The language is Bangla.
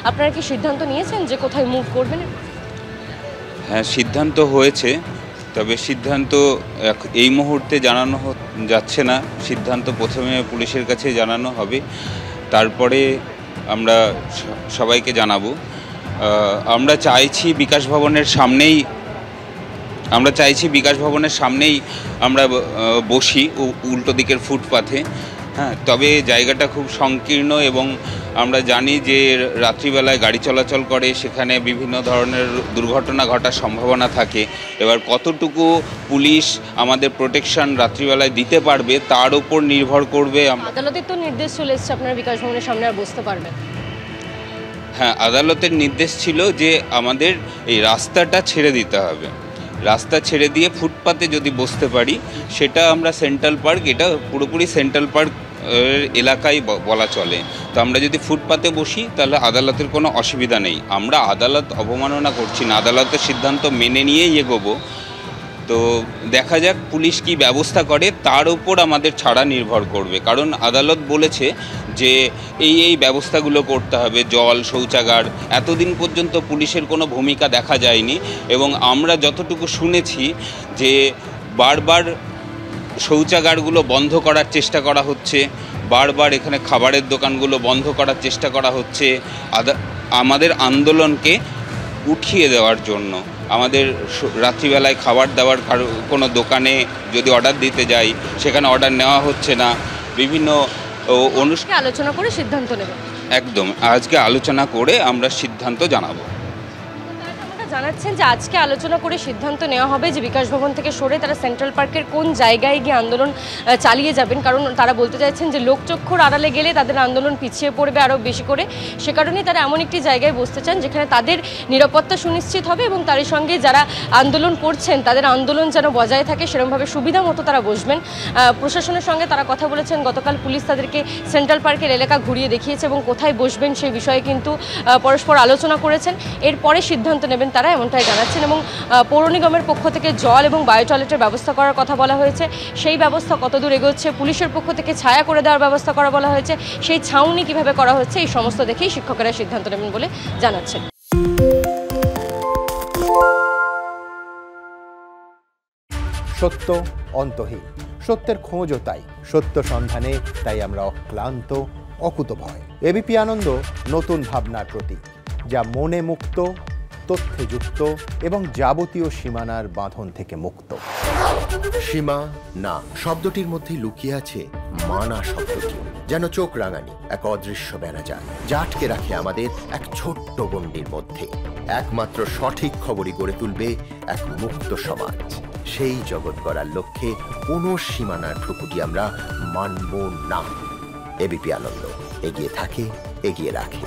আপনারা কি সিদ্ধান্ত নিয়েছেন যে কোথায় মুভ করবেন? হ্যাঁ, সিদ্ধান্ত হয়েছে, তবে সিদ্ধান্ত এই মুহূর্তে জানানো যাচ্ছে না। সিদ্ধান্ত প্রথমে পুলিশের কাছে জানানো হবে, তারপরে আমরা সবাইকে জানাবো। আমরা চাইছি বিকাশ ভবনের সামনেই আমরা বসি উল্টো দিকের ফুটপাথে। হ্যাঁ, তবে জায়গাটা খুব সংকীর্ণ এবং আমরা জানি যে রাত্রিবেলায় গাড়ি চলাচল করে, সেখানে বিভিন্ন ধরনের দুর্ঘটনা ঘটার সম্ভাবনা থাকে। এবার কতটুকু পুলিশ আমাদের প্রোটেকশন রাত্রিবেলায় দিতে পারবে তার উপর নির্ভর করবে। আদালতের তো নির্দেশ চলে এসেছে, আপনারা বিকাশ ভবনের সামনে আর বসতে পারবেন? হ্যাঁ, আদালতের নির্দেশ ছিল যে আমাদের এই রাস্তাটা ছেড়ে দিতে হবে। রাস্তা ছেড়ে দিয়ে ফুটপাতে যদি বসতে পারি, সেটা আমরা সেন্ট্রাল পার্ক, এটা পুরোপুরি সেন্ট্রাল পার্ক এলাকায় বলা চলে। তো আমরা যদি ফুটপাতে বসি তাহলে আদালতের কোনো অসুবিধা নেই। আমরা আদালত অবমাননা করছি না, আদালতের সিদ্ধান্ত মেনে নিয়েই এগোবো। তো দেখা যাক পুলিশ কি ব্যবস্থা করে, তার উপর আমাদের ছাড়া নির্ভর করবে। কারণ আদালত বলেছে যে এই ব্যবস্থাগুলো করতে হবে, জল, শৌচাগার। এতদিন পর্যন্ত পুলিশের কোনো ভূমিকা দেখা যায়নি এবং আমরা যতটুকু শুনেছি যে বারবার শৌচাগারগুলো বন্ধ করার চেষ্টা করা হচ্ছে, বারবার এখানে খাবারের দোকানগুলো বন্ধ করার চেষ্টা করা হচ্ছে আমাদের আন্দোলনকে উঠিয়ে দেওয়ার জন্য। আমাদের রাত্রিবেলায় খাবার দাবার কোনো দোকানে যদি অর্ডার দিতে যাই, সেখানে অর্ডার নেওয়া হচ্ছে না। বিভিন্ন অনুষ্ঠানে আলোচনা করে সিদ্ধান্ত নেব। একদম, আজকে আলোচনা করে আমরা সিদ্ধান্ত জানাবো। জানাচ্ছেন যে আজকে আলোচনা করে সিদ্ধান্ত নেওয়া হবে যে বিকাশ ভবন থেকে সরে তারা সেন্ট্রাল পার্কের কোন জায়গায় গিয়ে আন্দোলন চালিয়ে যাবেন। কারণ তারা বলতে চাইছেন যে লোকচক্ষুর আড়ালে গেলে তাদের আন্দোলন পিছিয়ে পড়বে আরও বেশি করে। সে কারণেই তারা এমন একটি জায়গায় বসতে চান যেখানে তাদের নিরাপত্তা সুনিশ্চিত হবে এবং তার সঙ্গে যারা আন্দোলন করছেন তাদের আন্দোলন যেন বজায় থাকে, সেরকমভাবে সুবিধা মতো তারা বসবেন। প্রশাসনের সঙ্গে তারা কথা বলেছেন। গতকাল পুলিশ তাদেরকে সেন্ট্রাল পার্কের এলাকা ঘুরিয়ে দেখিয়েছে এবং কোথায় বসবেন সেই বিষয়ে কিন্তু পরস্পর আলোচনা করেছেন। এরপরে সিদ্ধান্ত নেবেন তারা, এমনটাই জানাচ্ছেন। এবং পৌর নিগমের পক্ষ থেকে জল এবং বায়ো টয়লেটের ব্যবস্থা করার কথা বলা হয়েছে। সেই ব্যবস্থা কতদূর এগোচ্ছে, পুলিশের পক্ষ থেকে ছায়া করে দেওয়ার ব্যবস্থা করা বলা হয়েছে, সেই ছাউনি কিভাবে করা হচ্ছে, এই সমস্ত দেখেই শিক্ষকেরা সিদ্ধান্ত নেবেন বলে জানাচ্ছেন। সত্য অন্তহীন, সত্যের খোঁজও তাই, সত্য সন্ধানে তাই আমরা অক্লান্ত, অকুতভয়। এবিপি আনন্দ নতুন ভাবনার প্রতীক, যা মনে মুক্ত, তথ্যে যুক্ত এবং যাবতীয় সীমানার বাঁধন থেকে মুক্ত। সীমা না শব্দটির মধ্যেই লুকিয়ে আছে মানা শব্দটি, যেন চোখ রাঙানি এক অদৃশ্য বেড়াজাল, যা আটকে রাখে আমাদের এক ছোট্ট গণ্ডির মধ্যে। একমাত্র সঠিক খবরই গড়ে তুলবে এক মুক্ত সমাজ। সেই জগৎ গড়ার লক্ষ্যে কোনো সীমানার ঠুকুটি আমরা মানব না। এবিপি আনন্দ এগিয়ে থাকে, এগিয়ে রাখে।